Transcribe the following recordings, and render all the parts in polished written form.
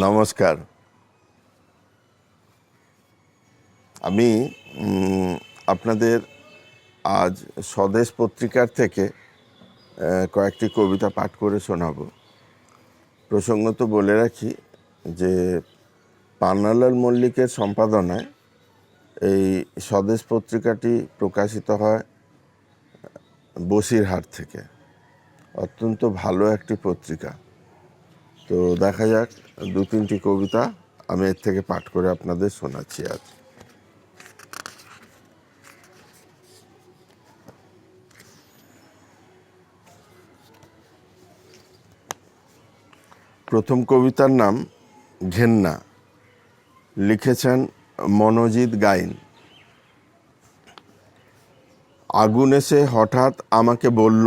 নমস্কার। আমি আপনাদের আজ স্বদেশ পত্রিকার থেকে কয়েকটি কবিতা পাঠ করে শোনাব। প্রসঙ্গত বলে রাখি যে পান্নালাল মল্লিকের সম্পাদনায় এই স্বদেশ পত্রিকাটি প্রকাশিত হয় বসিরহাট থেকে। অত্যন্ত ভালো একটি পত্রিকা। তো দেখা যাক, দু তিনটি কবিতা আমি এর থেকে পাঠ করে আপনাদের শোনাচ্ছি আজ। প্রথম কবিতার নাম ঘেন্না, লিখেছেন মনোজিৎ গাইন। আগুন এসে হঠাৎ আমাকে বলল,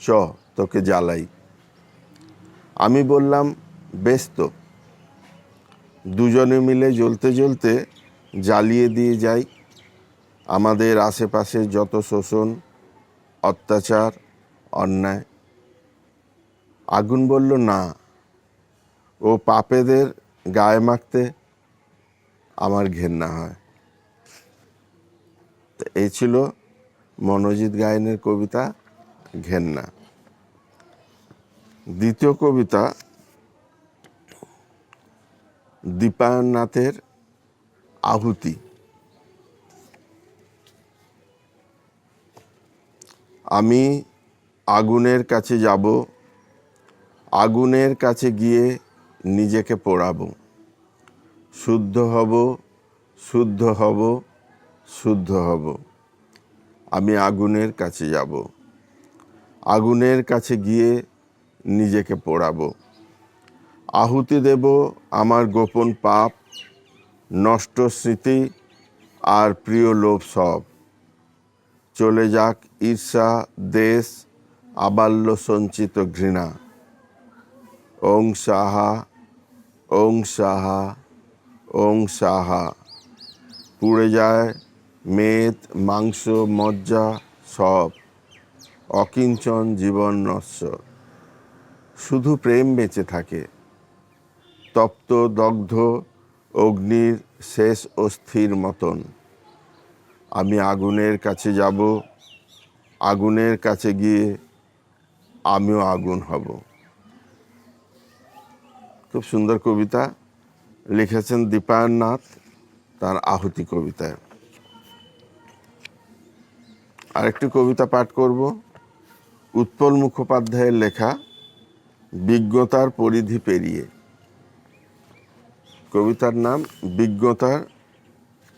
চ তোকে জ্বালাই। আমি বললাম, বেশ তো। দুজনে মিলে জ্বলতে জ্বলতে জ্বালিয়ে দিয়ে যাই আমাদের আশেপাশে যত শোষণ, অত্যাচার, অন্যায়। আগুন বলল, না, ও পাপেদের গায়ে মাখতে আমার ঘেন্না হয়। এই ছিল মনোজিৎ গাইনের কবিতা ঘেন্না। দ্বিতীয় কবিতা দীপায়ন নাথের আহুতি। আমি আগুনের কাছে যাব, আগুনের কাছে গিয়ে নিজেকে পোড়াবো। শুদ্ধ হব, শুদ্ধ হব, শুদ্ধ হব। আমি আগুনের কাছে যাব, আগুনের কাছে গিয়ে নিজেকে পোড়াবো। আহুতি দেব আমার গোপন পাপ, নষ্ট স্মৃতি আর প্রিয় লোভ সব। চলে যাক ঈর্ষা, দেশ, আবাল্য সঞ্চিত ঘৃণা। ওং সাহা, ওং সাহা, ওং সাহা। পুড়ে যায় মেদ, মাংস, মজ্জা সব। অকিঞ্চন জীবন নশ্বর, শুধু প্রেম বেঁচে থাকে। তপ্ত দগ্ধ অগ্নির শেষ অস্থির মতন। আমি আগুনের কাছে যাব, আগুনের কাছে গিয়ে আমিও আগুন হব। খুব সুন্দর কবিতা, লিখেছেন দীপায়ন নাথ তার আহুতি কবিতায়। আরেকটি কবিতা পাঠ করব, উৎপল মুখোপাধ্যায়ের লেখা বিজ্ঞতার পরিধি পেরিয়ে। কবিতার নাম বিজ্ঞতার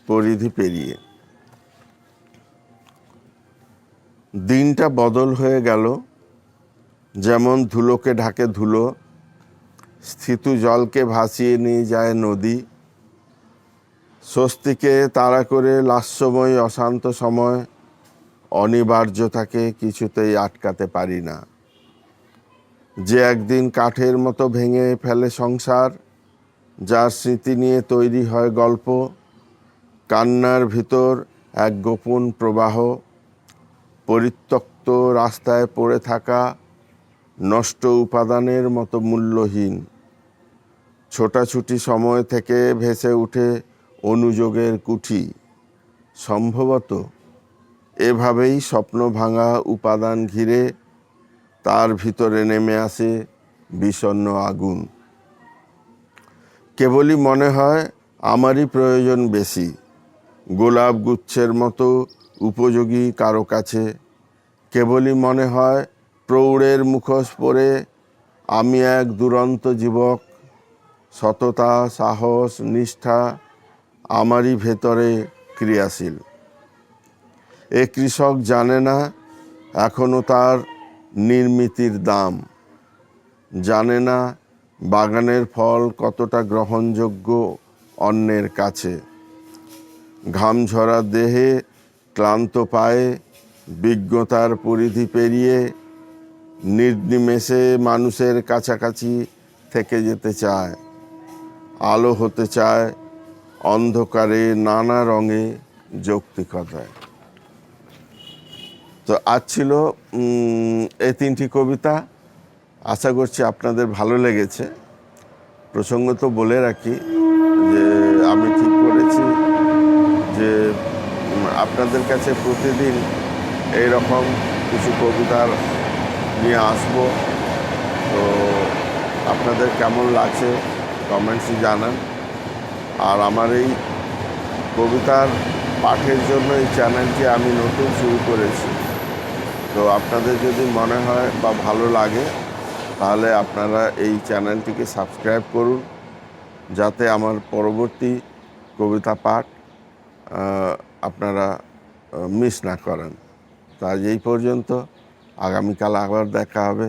পরিধি পেরিয়ে। দিনটা বদল হয়ে গেল, যেমন ধুলোকে ঢাকে ধুলো, স্থিতু জলকে ভাসিয়ে নিয়ে যায় নদী। স্বস্তিকে তাড়া করে লাস্যময় অশান্ত সময়, অনিবার্যতাকে কিছুতেই আটকাতে পারি না। যে একদিন কাঠের মতো ভেঙে ফেলে সংসার, যার স্মৃতি নিয়ে তৈরি হয় গল্প। কান্নার ভিতর এক গোপন প্রবাহ, পরিত্যক্ত রাস্তায় পড়ে থাকা নষ্ট উপাদানের মতো মূল্যহীন। ছোটাছুটি সময় থেকে ভেসে উঠে অনুযোগের কুঠি। সম্ভবত এভাবেই স্বপ্ন ভাঙা উপাদান ঘিরে তার ভিতরে নেমে আসে বিষণ্ণ আগুন। কেবলই মনে হয় আমারই প্রয়োজন বেশি, গোলাপ গুচ্ছের মতো উপযোগী কারো কাছে। কেবলই মনে হয় প্রৌঢ়ের মুখোশ পরে আমি এক দুরন্ত যুবক। সততা, সাহস, নিষ্ঠা আমারই ভেতরে ক্রিয়াশীল। এ কৃষক জানে না এখনো তার নির্মিতির দাম, জানে না বাগানের ফল কতটা গ্রহণযোগ্য অন্যের কাছে। ঘাম ঝরা দেহে, ক্লান্ত পায়ে, বিজ্ঞতার পরিধি পেরিয়ে নির্নিমেষে মানুষের কাছাকাছি থেকে যেতে চায়। আলো হতে চায় অন্ধকারে, নানা রঙে, যৌক্তিকতায়। তো আজ ছিল এই তিনটি কবিতা। আশা করছি আপনাদের ভালো লেগেছে। প্রসঙ্গত বলে রাখি যে আমি ঠিক করেছি যে আপনাদের কাছে প্রতিদিন এই রকম কিছু কবিতা নিয়ে আসব। তো আপনাদের কেমন লাগছে কমেন্টসে জানান। আর আমার এই কবিতার পাঠের জন্য এই চ্যানেলটি আমি নতুন শুরু করেছি। তো আপনাদের যদি মনে হয় বা ভালো লাগে তাহলে আপনারা এই চ্যানেলটিকে সাবস্ক্রাইব করুন, যাতে আমার পরবর্তী কবিতা পাঠ আপনারা মিস না করেন। তো আজ এই পর্যন্ত, আগামীকাল আবার দেখা হবে।